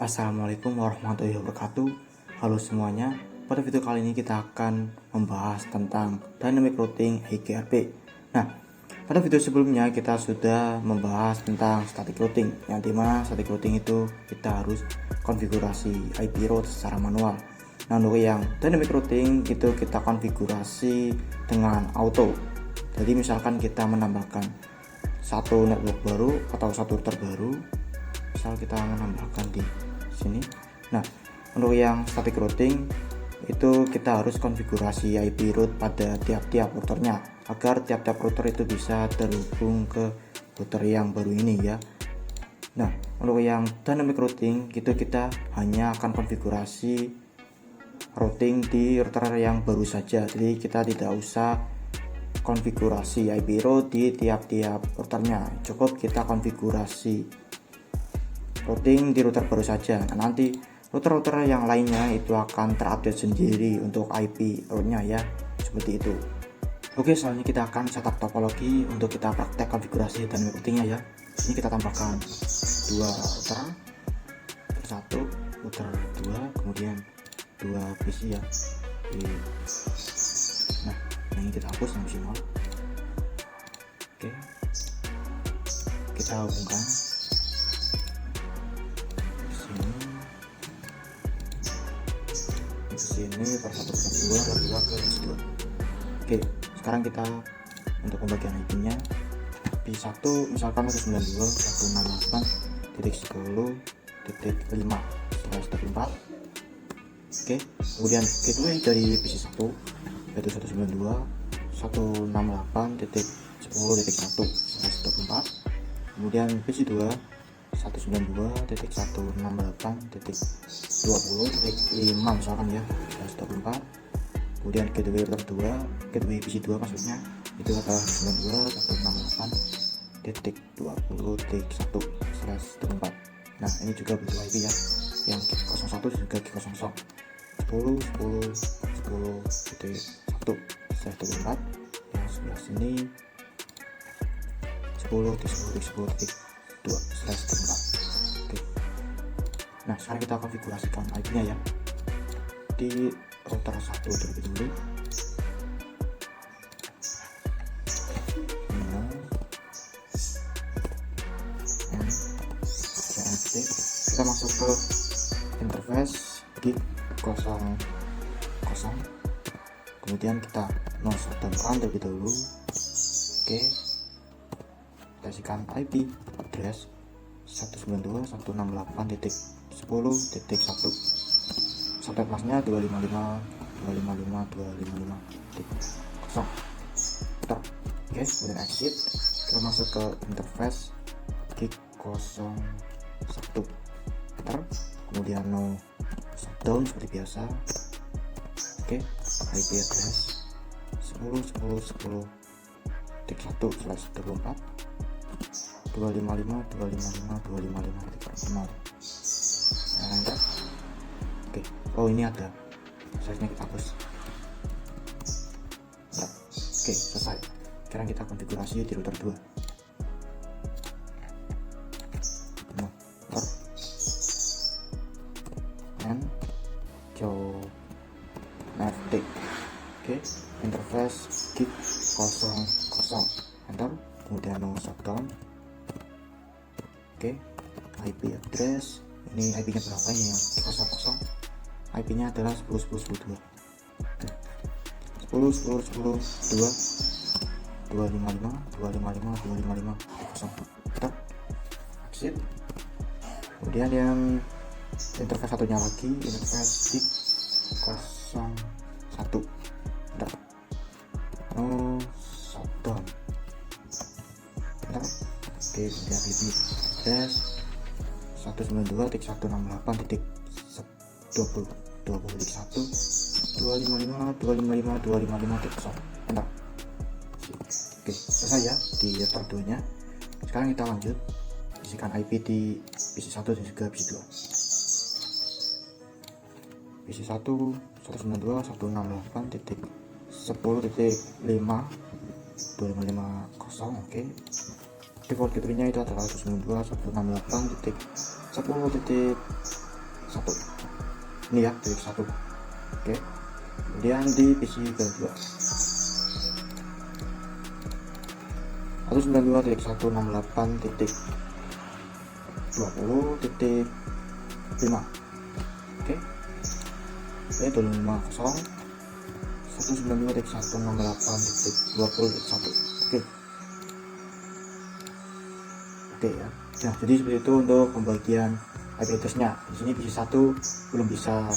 Assalamualaikum warahmatullahi wabarakatuh. Halo semuanya. Pada video kali ini kita akan membahas tentang dynamic routing IGRP. Nah, pada video sebelumnya kita sudah membahas tentang static routing, yang dimana static routing itu kita harus konfigurasi IP route secara manual. Nah, untuk yang dynamic routing itu kita konfigurasi dengan auto. Jadi misalkan kita menambahkan satu network baru atau satu router baru, misal kita menambahkan di sini. Nah, untuk yang static routing itu kita harus konfigurasi IP route pada tiap-tiap routernya agar tiap-tiap router itu bisa terhubung ke router yang baru ini ya. Nah, untuk yang dynamic routing itu kita hanya akan konfigurasi routing di router yang baru saja. Jadi kita tidak usah konfigurasi IP route di tiap-tiap routernya. Cukup kita konfigurasi routing di router baru saja. Nah, nanti router-router yang lainnya itu akan terupdate sendiri untuk IP route-nya ya, seperti itu. Oke, selanjutnya kita akan setup topologi untuk kita praktek konfigurasi dan routingnya ya. Ini kita tambahkan dua router, satu router 2, kemudian dua PC ya. Nah, ini kita hapus yang maksimal. Oke, kita hubungkan ini per 1 per 2 per 2 ke 2. Oke, sekarang kita untuk pembagian IP-nya P1 misalkan 192.168.10.5/4. Oke, kemudian gateway dari PC1 yaitu 192.168.10.1/4. Kemudian PC2 192.168.20.5 misalkan ya, 124. Kemudian gateway router 2, gateway PC2 maksudnya itu adalah 92.168.20.1/24. Nah, ini juga butuh IP ya, yang 01 juga 00 10.10.10.1/24. yang sebelah sini 10.10.10.2/24. Oke. Nah, sekarang kita konfigurasikan IP-nya ya. Di router 1 terlebih dulu. Kita masuk ke interface gig 00. Kemudian kita shutdown terlebih dahulu. Oke. Kita isikan IP address 192.168.10.1. Subnet masknya 255.255.255.0. Oke, kemudian exit. Kita masuk ke interface gig 01. Enter. Kemudian no shutdown seperti biasa. Oke, IP address 10.10.10.1/24 255.255.255.0. Nah, oke, oh ini ada size-nya, kita hapus ya. Oke, selesai. Sekarang kita konfigurasi di router 2. Nah, and FT. Oke, interface gig 00. Enter. Kemudian no shutdown. Oke, IP address ini IP nya berapa ini ya, 00. IP nya adalah 10.10.10.2 255.255.255.0. Exit. Kemudian yang interface satunya lagi, interface gig 01. No shutdown. Oke, kemudian IP address 192.168.20.1/255.255.255.0. Enter. Oke, selesai ya di router 2 nya. Sekarang kita lanjut isikan IP di PC1 dan juga PC2. PC1 192.168.10.5.255.0. Oke. Default gateway-nya itu adalah 192.168.10.5 1. Ini ya titik 1. Oke. Kemudian di PC kedua 192.168.20.5. Oke. Oke, 250 192.168.20.1. Oke. Oke ya. Nah, jadi seperti itu untuk pembagian IP address-nya. Di sini PC1 belum bisa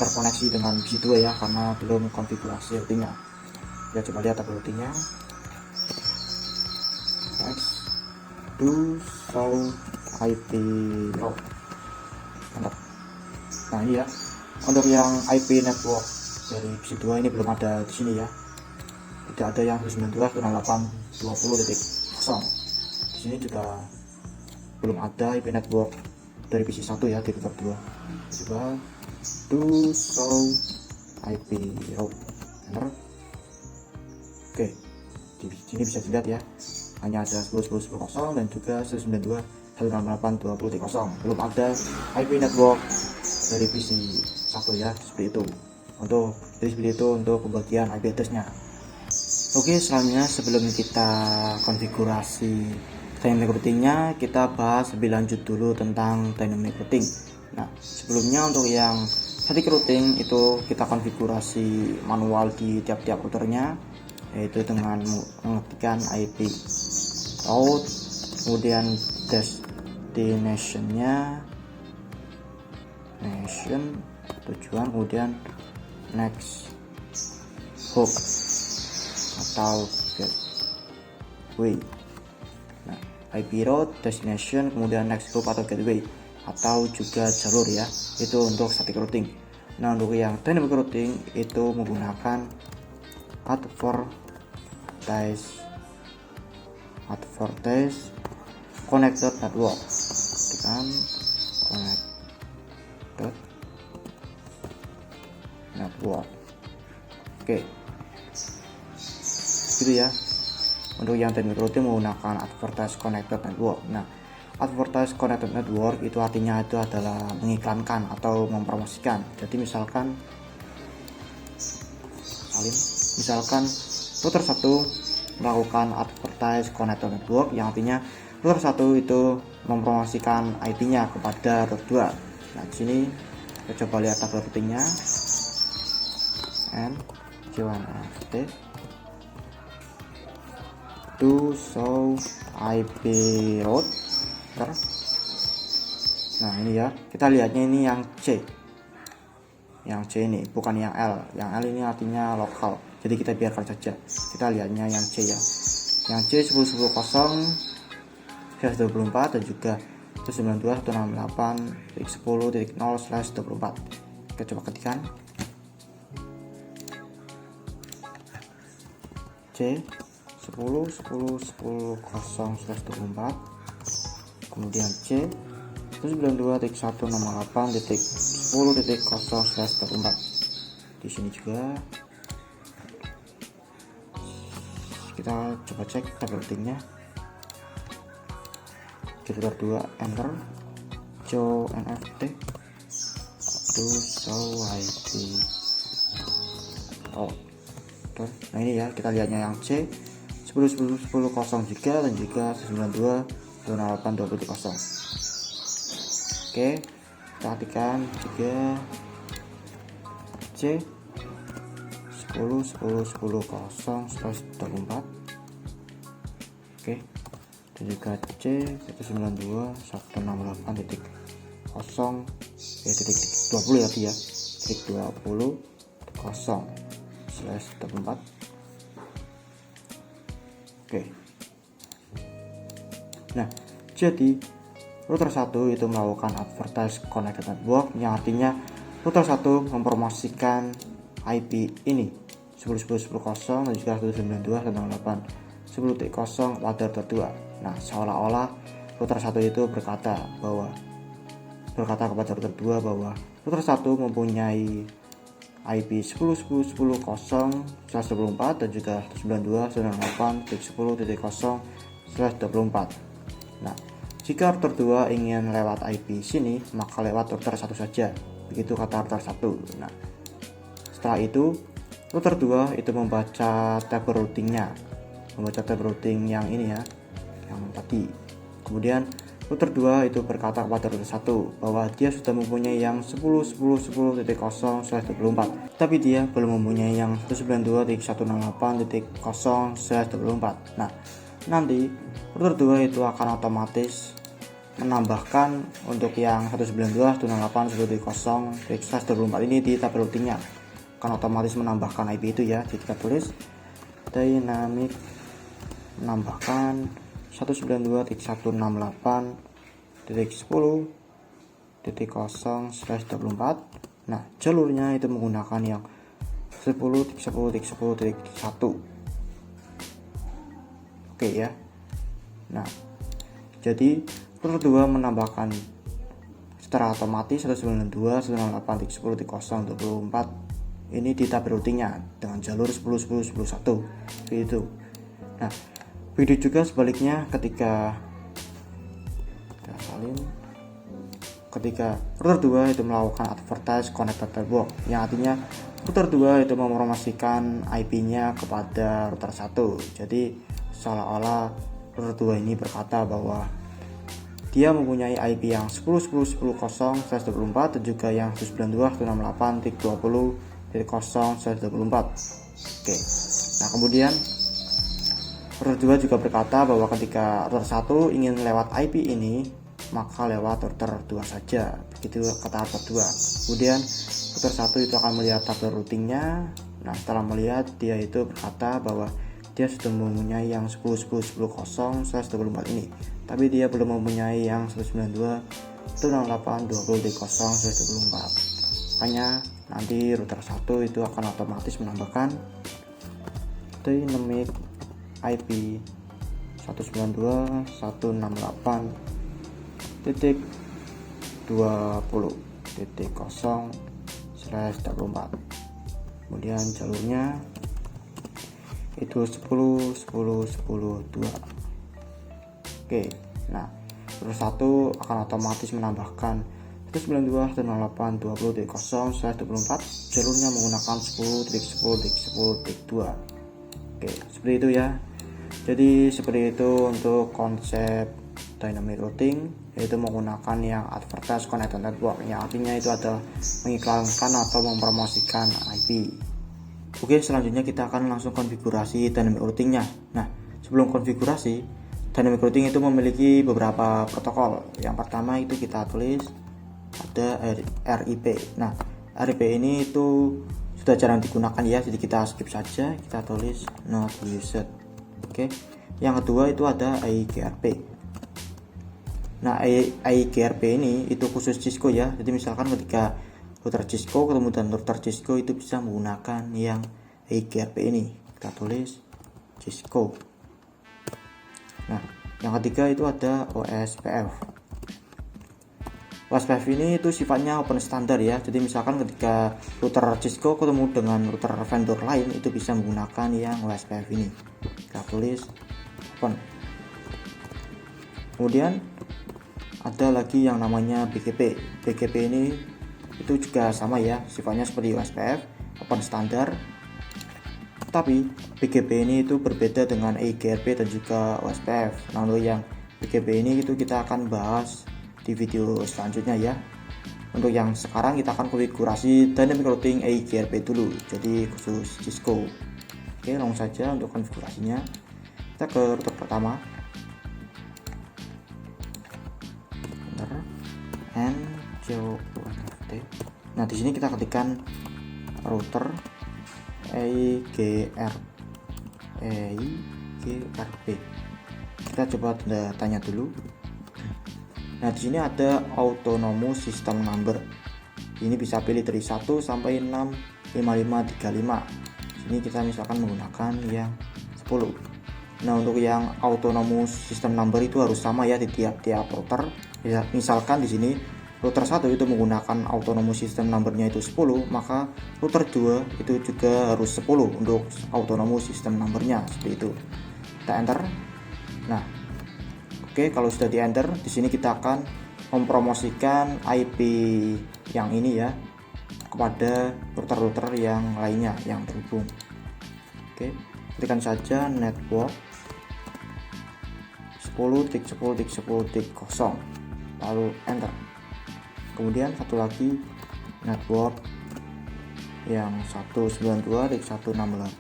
terkoneksi dengan PC2 ya, karena belum konfigurasi routingnya. Ya, coba lihat tabel routingnya. Next, do show IP route. Mantap. Nah, ini ya. Untuk yang IP network dari PC2 ini belum ada di sini ya. Tidak ada yang 192.168.20.0. Di sini juga belum ada IP network dari PC1 ya, di router 2. Coba do show IP route. Enter. Oke, di sini bisa dilihat ya, hanya ada 10.10.10.0 dan juga 192.168.20.0. belum ada IP network dari PC1 ya, seperti itu. Seperti itu untuk pembagian IP address-nya. Oke, selanjutnya sebelum kita konfigurasi dynamic routing-nya, kita bahas lebih lanjut dulu tentang dynamic routing. Nah, sebelumnya untuk yang static routing itu kita konfigurasi manual di tiap-tiap routernya, yaitu dengan mengetikkan IP route, kemudian destination-nya, nation, tujuan, kemudian next hop atau gateway. Nah, IP route, destination, kemudian next hop atau gateway, atau juga jalur ya, itu untuk static routing. Nah, untuk yang dynamic routing itu menggunakan advertise connected network dengan connected network. Oke, gitu ya. Untuk yang dynamic routing menggunakan advertise connected network. Nah, advertise connected network itu artinya itu adalah mengiklankan atau mempromosikan. Jadi misalkan router 1 melakukan advertise connected network, yang artinya router 1 itu mempromosikan IP-nya kepada router 2. Nah, di sini kita coba lihat tabel routingnya. And J1FT to show IP route. Nah, ini ya, kita lihatnya ini yang C. Yang C ini bukan yang L. Yang L ini artinya lokal, jadi kita biarkan saja. Kita lihatnya yang C ya. Yang C 10.10.0/24 dan juga 192.168.10.0/24. Kita coba ketikkan C 10.10.10/24, kemudian C 192.168.10.0/24. Di sini juga kita coba cek tabel routingnya. Router 2 enter JONFT to show IP. Nah, ini ya, kita lihatnya yang C 10.10.10.0 dan juga 192.168.20.0. Oke, kita ketikkan juga C 10.10.10/24. Oke, dan juga C 192.168.0 ya, dia titik 20.0/24. Oke. Nah, jadi router 1 itu melakukan advertise connected network, yang artinya router 1 mempromosikan IP ini 10.10.10/0 dan juga 192.168.10.0 pada router 2. Nah, seolah-olah router 1 itu berkata kepada router 2 bahwa router 1 mempunyai IP 10.10.10/24 dan juga 192.168.10.0/24. Nah, Jika router 2 ingin lewat IP sini, maka lewat router 1 saja. Begitu kata router 1. Nah, setelah itu router 2 itu membaca table routingnya. Membaca table routing yang ini ya, yang tadi. Kemudian router 2 itu berkata kepada router 1 bahwa dia sudah mempunyai yang 10.10.10/24, tapi dia belum mempunyai yang 192.168.0/24. Nah, nanti router 2 itu akan otomatis menambahkan untuk yang 192.168.10/24 ini di tabel routingnya, akan otomatis menambahkan IP itu ya. Jadi kita tulis dynamic menambahkan 192.168.10/24. Nah, jalurnya itu menggunakan yang 10.10.10.1. Oke ya. Nah, jadi router 2 menambahkan secara otomatis 192.168.10.24 ini di tabel routingnya dengan jalur 10.10.10.1 itu. Nah, begitu juga sebaliknya ketika router 2 itu melakukan advertise connected network, yang artinya router 2 itu mempromosikan IP-nya kepada router 1. Jadi seolah-olah router 2 ini berkata bahwa dia mempunyai IP yang 10.10.10/24 dan juga yang 192.168.20.0/24. Oke. Nah, kemudian router 2 juga berkata bahwa ketika router 1 ingin lewat IP ini, maka lewat router 2 saja. Begitu kata router 2. Kemudian router 1 itu akan melihat tabel routingnya. Nah, setelah melihat, dia itu berkata bahwa dia sudah mempunyai yang 10.10.10/24 ini, tapi dia belum mempunyai yang 192.168.20.0/24. Makanya nanti router 1 itu akan otomatis menambahkan dynamic IP 192.168.20.0/24. Kemudian jalurnya itu 10.10.10.2. Oke. Nah, router 1 akan otomatis menambahkan 192.168.20.0/24. jalurnya menggunakan 10.10.10.2. Oke, seperti itu ya. Jadi seperti itu untuk konsep dynamic routing, yaitu menggunakan yang advertise connected network, yang artinya itu adalah mengiklankan atau mempromosikan IP. Oke, selanjutnya kita akan langsung konfigurasi dynamic routingnya. Nah, sebelum konfigurasi, dynamic routing itu memiliki beberapa protokol. Yang pertama itu kita tulis ada RIP. Nah, RIP ini itu sudah jarang digunakan ya, jadi kita skip saja, kita tulis not used. Oke. Yang kedua itu ada IGRP. Nah, IGRP ini itu khusus Cisco ya. Jadi misalkan ketika router Cisco ketemu dengan router Cisco itu bisa menggunakan yang IGRP ini. Kita tulis Cisco. Nah, yang ketiga itu ada OSPF. OSPF ini itu sifatnya open standar ya. Jadi misalkan ketika router Cisco ketemu dengan router vendor lain itu bisa menggunakan yang OSPF ini. Kita tulis open. Kemudian ada lagi yang namanya BGP. BGP ini itu juga sama ya, sifatnya seperti OSPF, open standar. Tapi BGP ini itu berbeda dengan IGRP dan juga OSPF. Nah, untuk yang BGP ini itu kita akan bahas di video selanjutnya ya. Untuk yang sekarang kita akan konfigurasi dynamic routing IGRP dulu, jadi khusus Cisco. Oke, langsung saja untuk konfigurasinya. Kita ke router pertama, NCONFT. Nah, di sini kita ketikkan router IGRP. Kita coba tanya dulu. Nah, di sini ada autonomous system number. Ini bisa pilih dari 1 sampai 65535. Sini kita misalkan menggunakan yang 10. Nah, untuk yang autonomous system number itu harus sama ya di tiap-tiap router. Ya, misalkan di sini router 1 itu menggunakan autonomous system numbernya itu 10, maka router 2 itu juga harus 10 untuk autonomous system numbernya, seperti itu. Kita enter. Nah, Oke, kalau sudah di enter, di sini kita akan mempromosikan IP yang ini ya kepada router-router yang lainnya yang terhubung. Oke, ketikkan saja network 10.10.10.0 lalu enter. Kemudian satu lagi network yang 192.168.10.0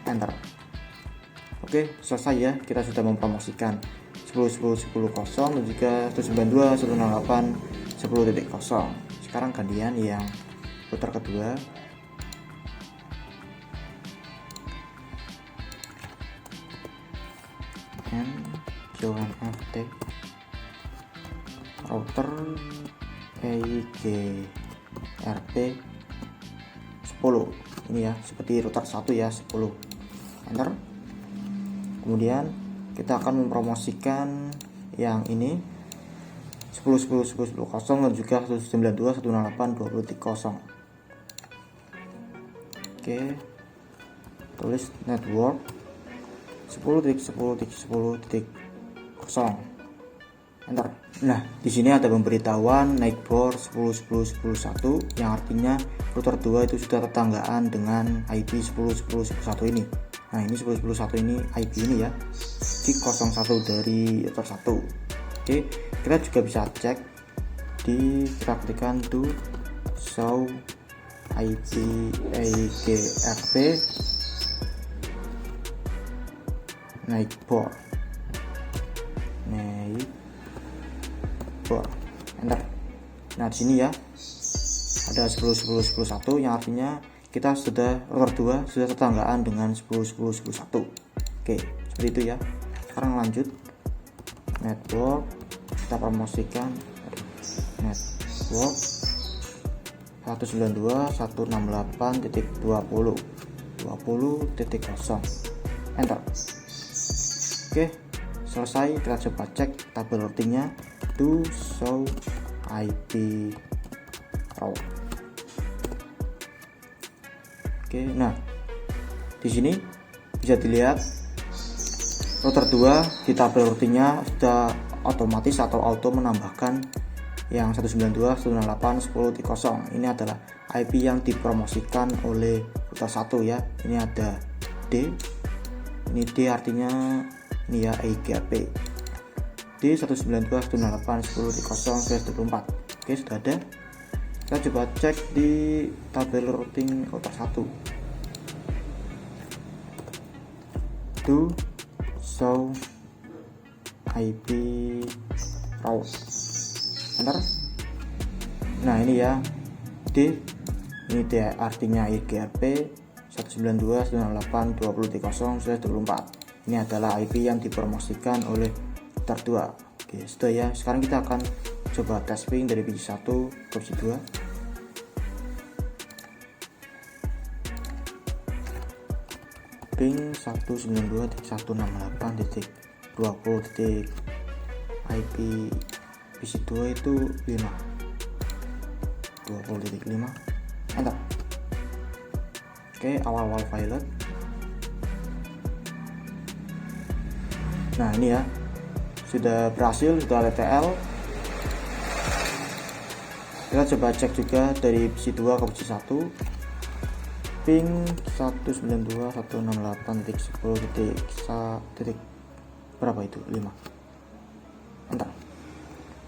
enter. Oke, selesai ya, kita sudah mempromosikan 10.10.10.0 dan juga 192.168.10.0. Sekarang gantian yang router kedua. JONFT router EIGRP 10. Ini ya, seperti router 1 ya, 10. Enter. Kemudian kita akan mempromosikan yang ini 10.10.10.10 dan juga 192.168.20.0. Oke, tulis network 10.10.10.0 enter. Nah, di sini ada pemberitahuan naik bor 10.10.10.1 yang artinya router 2 itu sudah tetanggaan dengan IP 10.10.10.1 ini. Nah, ini 10.10.1 ini IP ini ya, di 01 dari router 1. Oke, kita juga bisa cek di ketikkan to show IP EIGRP naik bor enter. Nah, di sini ya ada 10.10.10.1 yang artinya kita sudah router 2 sudah tetanggaan dengan 10.10.10.1. Oke, seperti itu ya. Sekarang lanjut network, kita promosikan network 192.168.20.0 enter. Oke, selesai. Kita coba cek tabel routingnya to show IP route. Oke, nah di sini bisa dilihat router 2 di tabel routingnya sudah otomatis atau auto menambahkan yang 192.168.10.0. Ini adalah IP yang dipromosikan oleh router 1 ya. Ini ada D, ini D artinya ini ya EIGRP di 192.168.10.0/24. Oke, sudah ada. Kita coba cek di tabel routing router 1 to show IP route enter. Nah, ini ya D, ini D artinya EIGRP 192.168.20.0/24. Ini adalah IP yang dipromosikan oleh router 2. Oke, sudah ya. Sekarang kita akan coba tes ping dari PC 1 ke PC 2. Ping 192.168.20. IP PC 2 itu 20.5 enter. Oke, awal-awal pilot. Nah, ini ya sudah berhasil, sudah TTL. Kita coba cek juga dari PC 2 ke PC 1. Ping 192.168.10. Berapa itu? 5. Enter.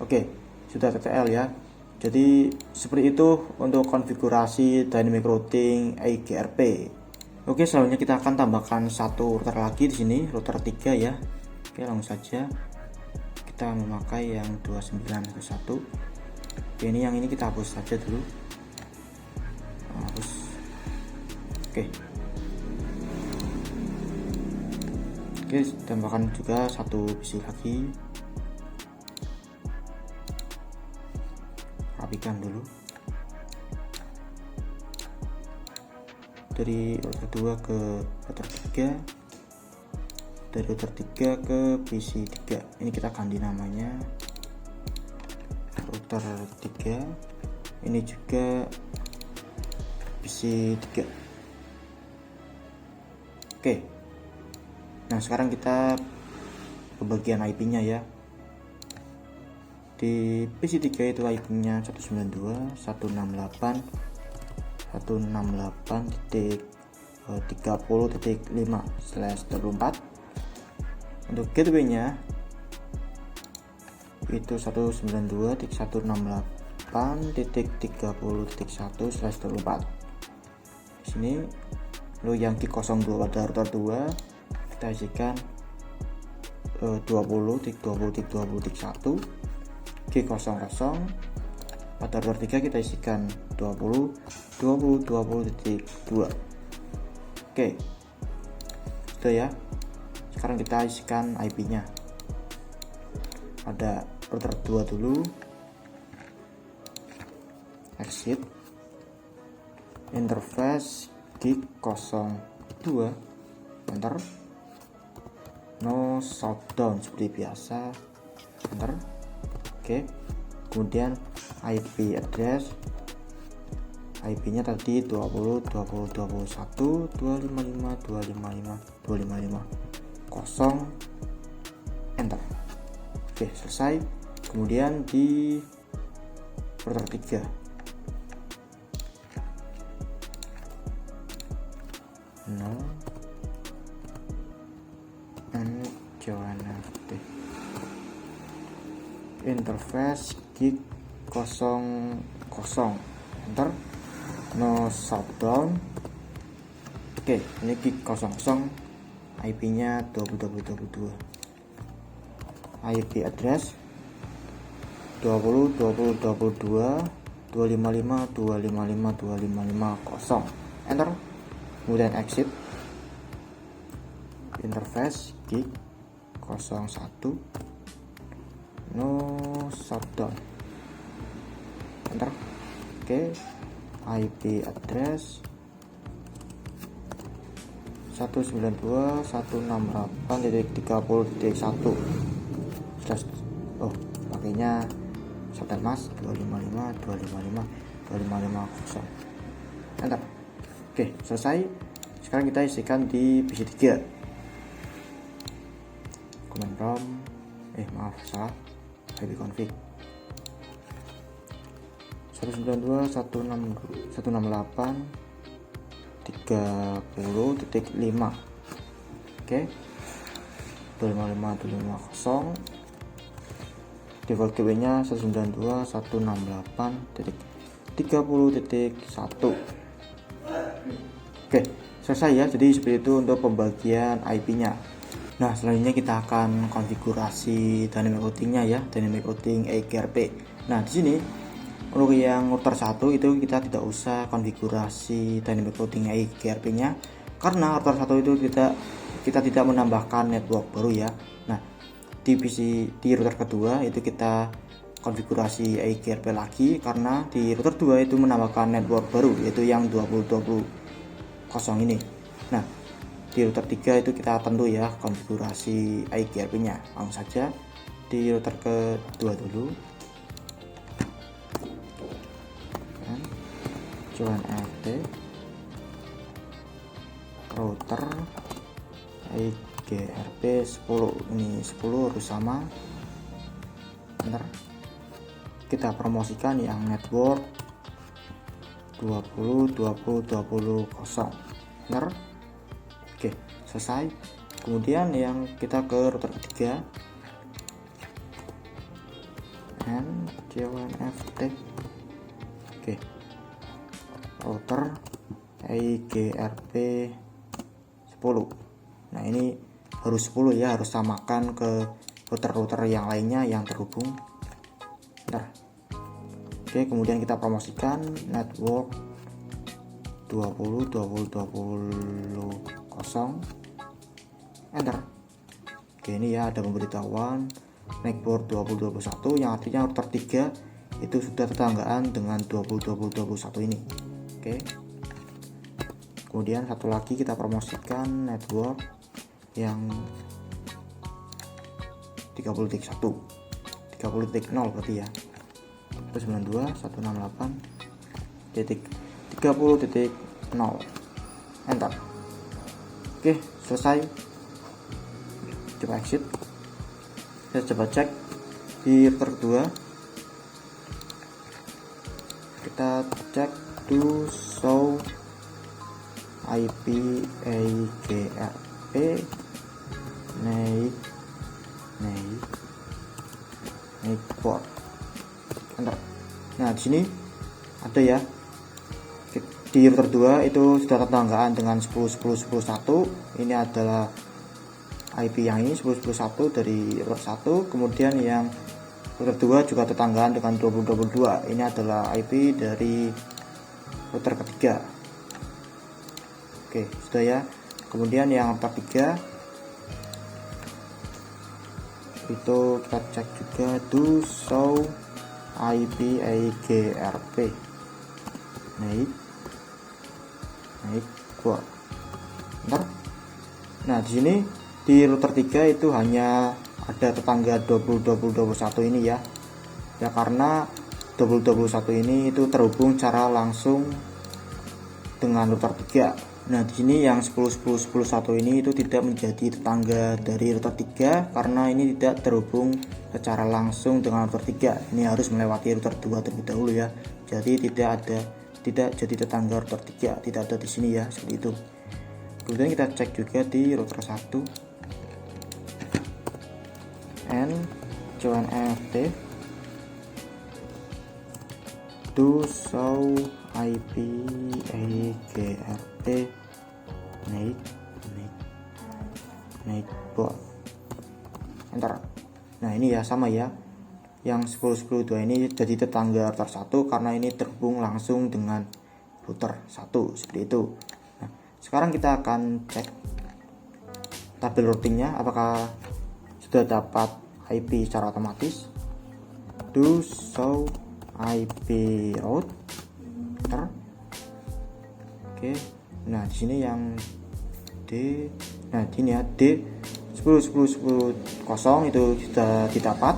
Oke, sudah TTL ya. Jadi seperti itu untuk konfigurasi dynamic routing EIGRP. Oke, selanjutnya kita akan tambahkan satu router lagi di sini, router 3 ya. Oke, langsung saja kita memakai yang 2911. Oke, ini yang ini kita hapus saja dulu. Hapus. Oke, tambahkan juga satu PC lagi. Rapikan dulu. Dari router 2 ke router 3, dari router 3 ke PC 3. Ini kita ganti namanya router 3. Ini juga PC 3. Oke, Nah sekarang kita ke bagian IP nya ya. Di PC3 itu IP nya 192.168.30.5/24. Untuk gateway nya itu 192.168.30.1/24. Di sini lo yang key 02 pada router 2 kita isikan 20.20.20.1. key 00 pada router 3 kita isikan 20.20.20.2. Oke, sudah ya. Sekarang kita isikan IP nya pada router 2 dulu. Exit interface gig 02, enter. No shutdown seperti biasa, enter. Oke, kemudian IP address, IP nya tadi 20.20.21.255.255.255 enter. Oke, selesai. Kemudian di router 3 interface gig 00, enter. No shutdown. Oke, ini gig 00, IP nya 20.20.22. IP address 20.20.22.255.255.255.0, enter. Kemudian exit interface gig 01, no shutdown, enter. Oke, IP address 192.168.30.1. Pakainya shutdown mas 255.255.255.0, enter. Oke, selesai. Sekarang kita isikan di PC3. Command prompt, salah, IP config 192.168.30.5. Oke, 255.250. Default gateway nya 192.168.30.1. Oke, selesai ya. Jadi seperti itu untuk pembagian IP nya. Nah selanjutnya kita akan konfigurasi dynamic routing-nya ya, dynamic routing EIGRP. Nah di sini untuk yang router 1 itu kita tidak usah konfigurasi dynamic routing EIGRP-nya karena router 1 itu kita tidak menambahkan network baru ya. Nah di router kedua itu kita konfigurasi EIGRP lagi karena di router 2 itu menambahkan network baru yaitu yang 20.20.0 ini. Nah di router 3 itu kita tentu ya konfigurasi EIGRP nya. Langsung saja di router kedua dulu, join rt router EIGRP 10, ini 10 harus sama, bentar. Kita promosikan yang network 20.20.20.0, benar. Oke, selesai. Kemudian yang kita ke router ketiga, J1FT. Oke, router EIGRP 10. Nah ini harus 10 ya, harus samakan ke router-router yang lainnya yang terhubung. Bentar. Oke, kemudian kita promosikan network 20.20.20.0, enter. Oke, ini ya ada pemberitahuan network 20.21 yang artinya router 3 itu sudah tetanggaan dengan 20.20.21 ini. Oke, kemudian satu lagi kita promosikan network yang 30.1 30.0 berarti ya, 192.168.30.0, enter. Oke, selesai. coba exit. Kita coba cek di router kedua, kita cek do show IP EIGRP naik port enter. Nah, di sini ada ya, di router 2 itu sudah tetanggaan dengan 10.10.10.1. Ini adalah IP yang ini 10.10.1 dari router 1. Kemudian yang router 2 juga tetanggaan dengan 20.22. Ini adalah IP dari router ketiga. Oke, sudah ya. Kemudian yang router 3 itu kita cek juga do show IP EIGRP naik port. Bentar. Nah, di sini di router 3 itu hanya ada tetangga 20.20.21 ini ya. Ya karena 20.21 ini itu terhubung secara langsung dengan router 3. Nah, di sini yang 10.10.10.1 ini itu tidak menjadi tetangga dari router 3 karena ini tidak terhubung secara langsung dengan router 3. Ini harus melewati router 2 terlebih dahulu ya. Jadi tidak jadi tetangga router 3, tidak ada di sini ya, seperti itu. Kemudian kita cek juga di router 1 and join NFT do show IP EIGRP naik port enter. Nah, ini ya sama ya, yang 10.10.2 ini jadi tetangga router 1 karena ini terhubung langsung dengan router 1 seperti itu. Nah, sekarang kita akan cek tabel routingnya apakah sudah dapat IP secara otomatis. Do show IP route enter. Oke, nah di sini yang D, nah ini ya D 10.10.10.0 itu sudah didapat.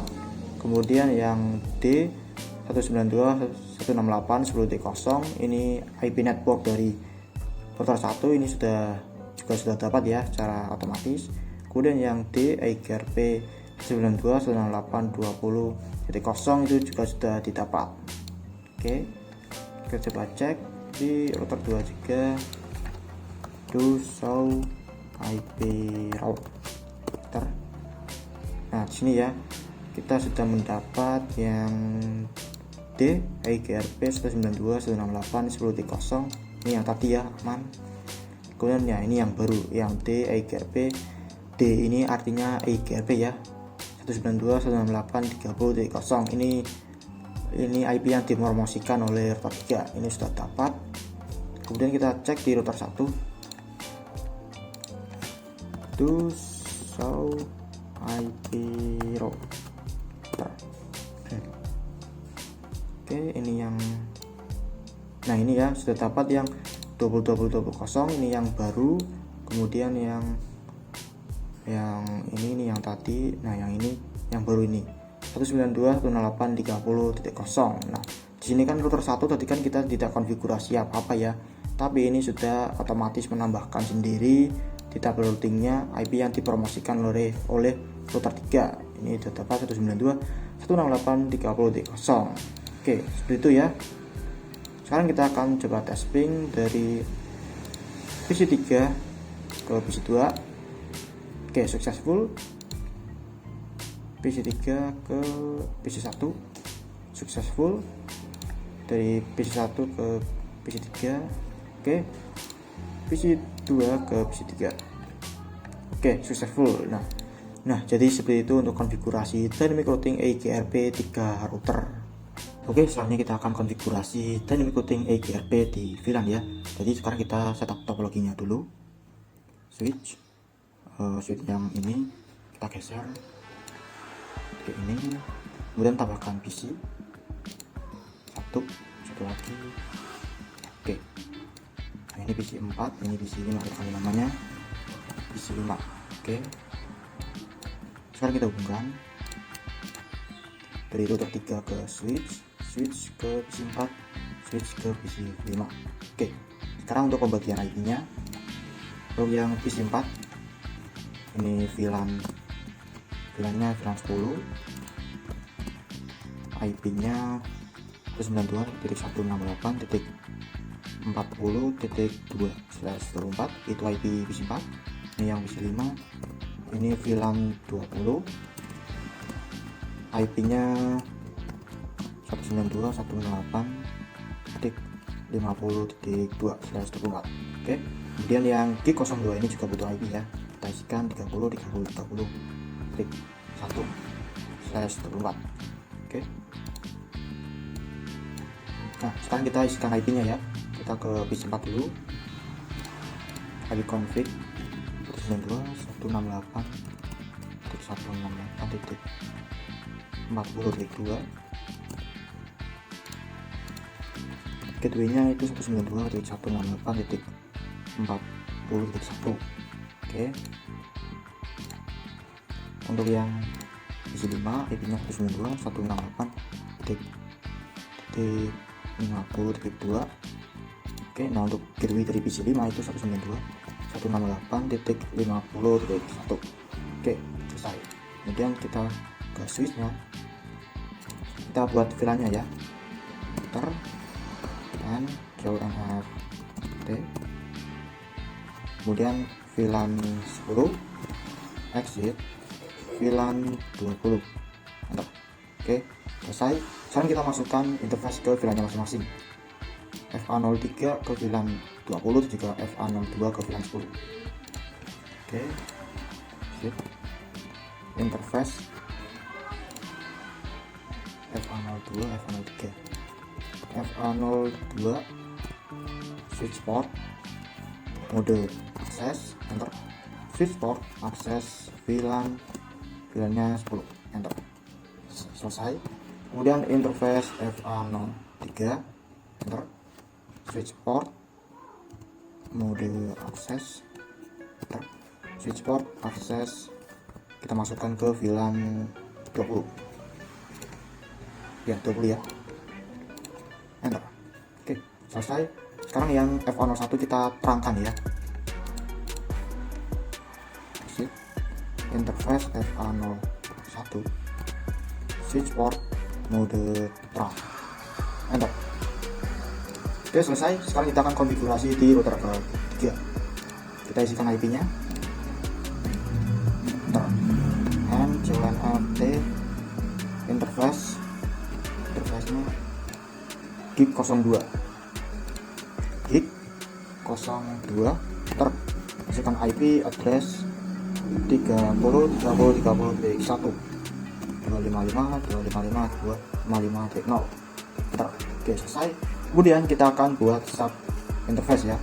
Kemudian yang D 192.168.10.0 ini IP network dari router 1 ini sudah dapat ya secara otomatis. Kemudian yang D EIGRP 92.168.20.0 itu juga sudah didapat. Oke, kita coba cek di router 2 juga do show IP route. Nah, di sini ya kita sudah mendapat yang D EIGRP 192.168.10.0. Ini yang tadi ya, aman. Kemudian ya ini yang baru, yang D EIGRP. D ini artinya EIGRP ya, 192.168.30.0. Ini IP yang dipromosikan oleh router 3. Ini sudah dapat. Kemudian kita cek di router 1 do show IP route. Oke, ini yang, nah ini ya sudah dapat yang 20.20.20, ini yang baru. Kemudian yang ini yang tadi. Nah, yang ini yang baru ini 192.168.30.0. Nah, di sini kan router 1 tadi kan kita tidak konfigurasi apa-apa ya, tapi ini sudah otomatis menambahkan sendiri di tabel routingnya IP yang dipromosikan oleh router 3. Ini sudah dapat 192.168.30.0. Oke, seperti itu ya. Sekarang kita akan coba tes ping dari PC 3 ke PC 2. Oke, successful. PC 3 ke PC 1 successful. Dari PC 1 ke PC 3. Oke, PC 2 ke PC 3. Oke, successful. Nah, jadi seperti itu untuk konfigurasi dynamic routing EIGRP 3 router. Oke, selanjutnya kita akan konfigurasi dynamic routing EIGRP di VLAN ya. Jadi sekarang kita setup topologinya dulu. Switch yang ini kita geser ke ini, kemudian tambahkan PC satu lagi. Oke, nah ini PC 4, ini PC 5, kita kasih namanya PC 5. Oke, sekarang kita hubungkan dari router 3 ke switch ke PC 4, switch ke PC 5. Oke, sekarang untuk pembagian IP nya, untuk yang PC 4 ini VLAN VLAN-nya VLAN 10, IP-nya 92.168.40.2/24, itu IP PC 4. Ini yang PC 5, ini VLAN 20, IP-nya 192.168.50.2/24. Oke, kemudian yang gig 02 ini juga butuh IP ya, kita isikan 30.30.30.1/24. Oke, nah sekarang kita isikan IP-nya ya. Kita ke PC 4 dulu, IP config 192.168.168.40.2. gateway-nya itu 192.168.40.1. Oke, untuk yang PC 5 IP-nya 192.168.50.2. Oke, nah untuk gateway dari PC 5 itu 192.168.50.1. Oke, selesai. Kemudian kita ke switch-nya, kita buat VLAN-nya ya, enter dan CLNFT, kemudian VLAN 10, exit VLAN 20, enter. Oke, selesai. Sekarang kita masukkan interface ke VLAN-nya masing-masing, FA03 ke VLAN 20 dan juga FA02 ke VLAN 10. Oke, sip. Interface FA02, FA03, FA02 switch port mode akses, enter. Switch port akses VLAN-nya 10, enter. Selesai. Kemudian interface FA03, enter. Switch port mode akses, enter. Switch port akses kita masukkan ke VLAN 20 ya, 20 ya, enter. Oke, selesai. Sekarang yang FA01 kita terangkan ya, interface FA01 switch port mode terang, enter. Oke, selesai. Sekarang kita akan konfigurasi di router ke-3. Kita isikan IP-nya, enter, and CLNFT interface-nya gig 02, gig 02, enter. Isikan IP address 30.30.30.1 255.255.255.0, enter. Oke, selesai. Kemudian kita akan buat sub interface ya.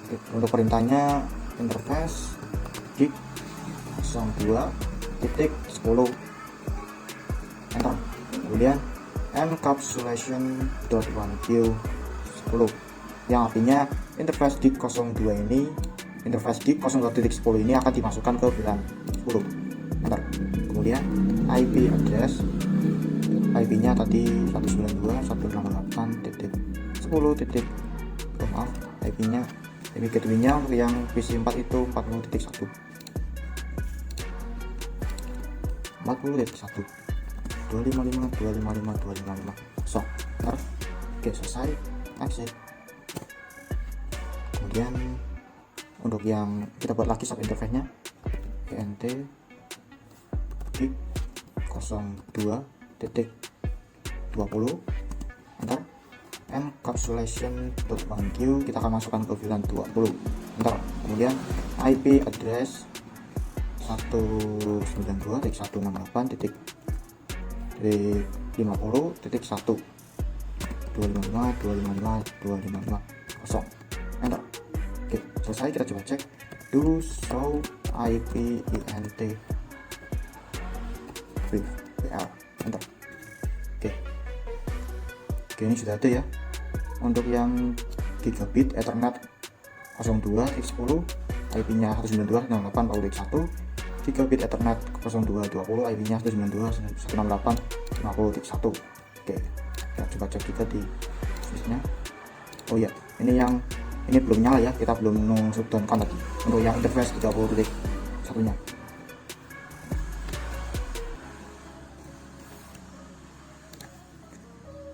Oke, untuk perintahnya interface gig 02.10, enter. Kemudian encapsulation.1q 10, yang artinya interface gig 02 ini, interface gig 02.10 ini akan dimasukkan ke VLAN 10, enter. Kemudian IP address, IP-nya tadi 192.168.10. Maaf, IP-nya, IP gateway-nya untuk yang PC 4 itu 40.1, 255.255.255. So, enter. Oke, selesai. Exit. Kemudian untuk yang kita buat lagi sub interface-nya, ENT gig 02.20, enter. Encapsulation.1q kita akan masukkan ke VLAN 20, enter. Kemudian IP address 192.168.50.1 255.255.255.0, enter. Oke, selesai. Kita coba cek do show IP ENT with WL, enter. Oke, ini sudah ada ya. Untuk yang gigabit Ethernet 02.10, IP-nya 192.168.40.1, gigabit Ethernet 02.20, IP-nya 192.168.50.1. Oke, kita coba cek juga di switch-nya. Oh ya, ini belum nyala ya, kita belum shutdown tadi untuk yang interface 30.1-nya.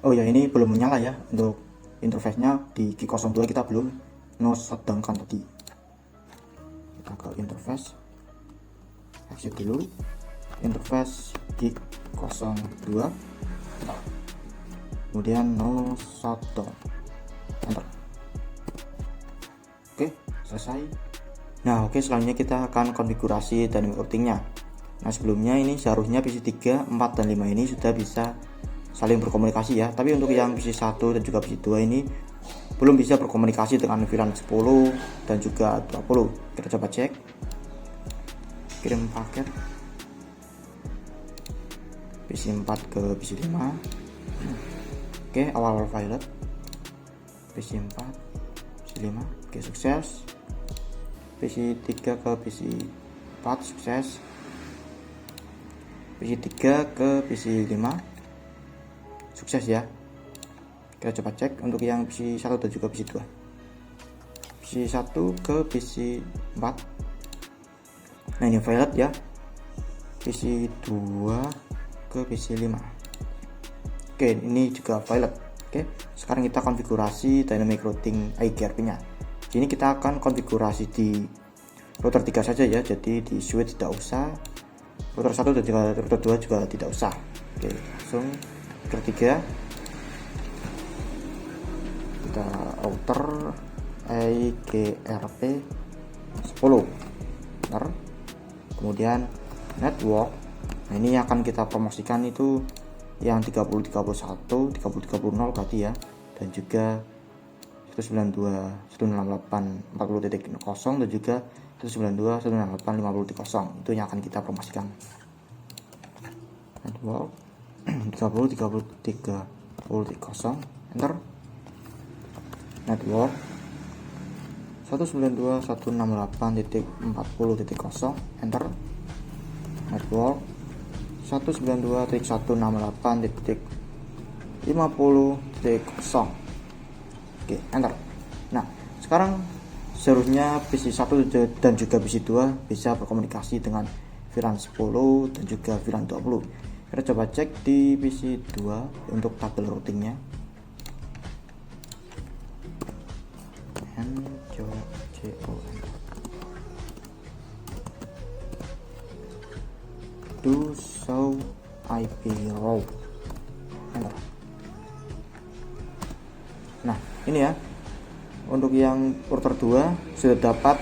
Oh ya, ini belum menyala ya. Untuk interface-nya di G02 kita belum sedangkan tadi. Kita ke interface, exit dulu, interface G02, kemudian no shutdown, enter. Oke, selesai. Nah, oke, selanjutnya kita akan konfigurasi dynamic routingnya. Nah, sebelumnya ini seharusnya PC 3, 4, dan 5 ini sudah bisa saling berkomunikasi ya. Tapi untuk yang PC 1 dan juga PC 2 ini belum bisa berkomunikasi dengan VLAN 10 dan juga 20. Kita coba cek. Kirim paket PC 4 ke PC 5. Oke, awal file PC 4, PC 5. Oke, sukses. PC 3 ke PC 4, sukses. PC 3 ke PC 5, sukses ya. Kita coba cek untuk yang PC 1 dan juga PC 2. PC 1 ke PC 4. Nah, ini valid ya. PC 2 ke PC 5. Oke, ini juga valid. Oke, sekarang kita konfigurasi dynamic routing IGRP nya. Ini kita akan konfigurasi di router 3 saja ya. Jadi di switch tidak usah, router 1 dan juga router 2 juga tidak usah. Oke, langsung router 3. Kita router IGRP 10. Bentar. Kemudian network. Nah, ini akan kita promosikan itu yang 30.31, 30.30 berarti ya, dan juga 192.168.40.0 dan juga 192.168.50.0 itu yang akan kita promosikan. Network 30.30.30, enter. Network 192.168.40.0, enter. Network 192.168.50.0, oke, enter. Nah, sekarang seharusnya PC 1 dan juga PC 2 bisa berkomunikasi dengan VLAN 10 dan juga VLAN 20. Kita coba cek di PC 2 untuk tabel routingnya. Do show IP route, enter. Nah, ini ya, untuk yang router 2 sudah dapat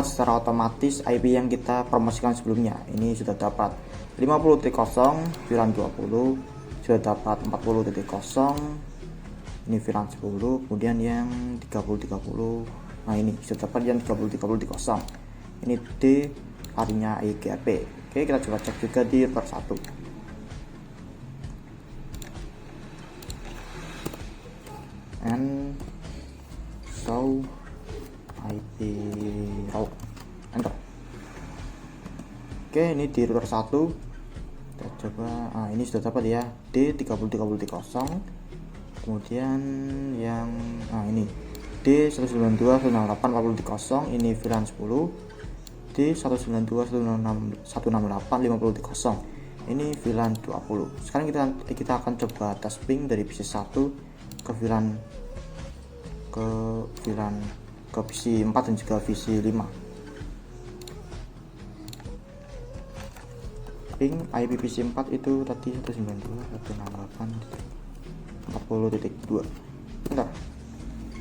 secara otomatis IP yang kita promosikan sebelumnya. Ini sudah dapat 50.0 VLAN 20, sudah dapat 40.0 ini VLAN 10, kemudian yang 30.30. Nah, ini sudah dapat yang 30.30.0. Ini D artinya IGRP. Oke, kita coba cek juga di router 1. And show IP route, enter. Oke, ini di router 1 kita coba. Ini sudah dapat ya, D 30.30.0. kemudian yang ini D 192.168.40.0. ini VLAN 10. D 192.168.50.0 ini VLAN 20. Sekarang kita akan coba tes ping dari PC 1 ke VLAN ke PC 4 dan juga PC 5. Ping IP PC 4 itu tadi 192.168.40.2. bentar.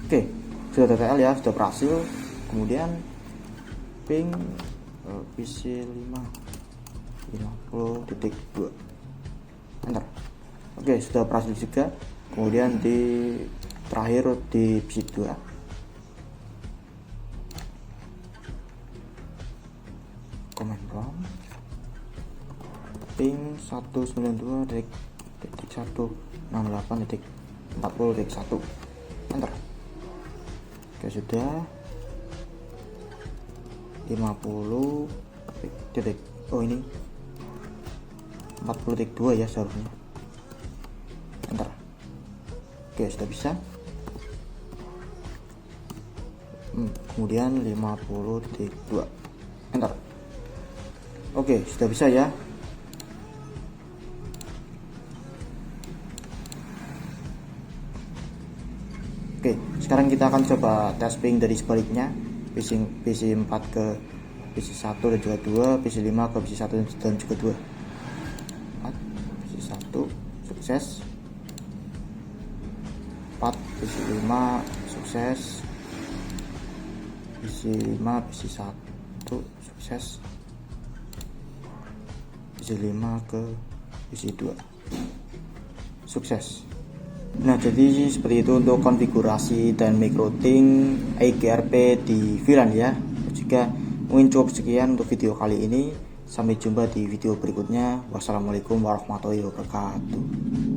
Oke, sudah TTL ya, sudah berhasil. Kemudian ping PC 5 50.2, enter. Oke, sudah berhasil juga. Kemudian di terakhir di PC 2, command prompt ping 192.168.40.1, enter. Oke, sudah 50 titik. Oh, ini 40.2 ya seharusnya, enter. Oke, sudah bisa. Kemudian 50.2, enter. Oke, sudah bisa ya. Oke, sekarang kita akan coba tes ping dari sebaliknya, PC 4 ke PC 1 dan juga 2, PC 5 ke PC 1 dan juga 2. PC 1 sukses, 4 PC 5 sukses, PC 5 PC 1 sukses, PC 5 ke PC 2 sukses. Nah, jadi seperti itu untuk konfigurasi Dynamic Routing iGRP di VLAN ya. Jika mungkin cukup sekian untuk video kali ini. Sampai jumpa di video berikutnya. Wassalamualaikum warahmatullahi wabarakatuh.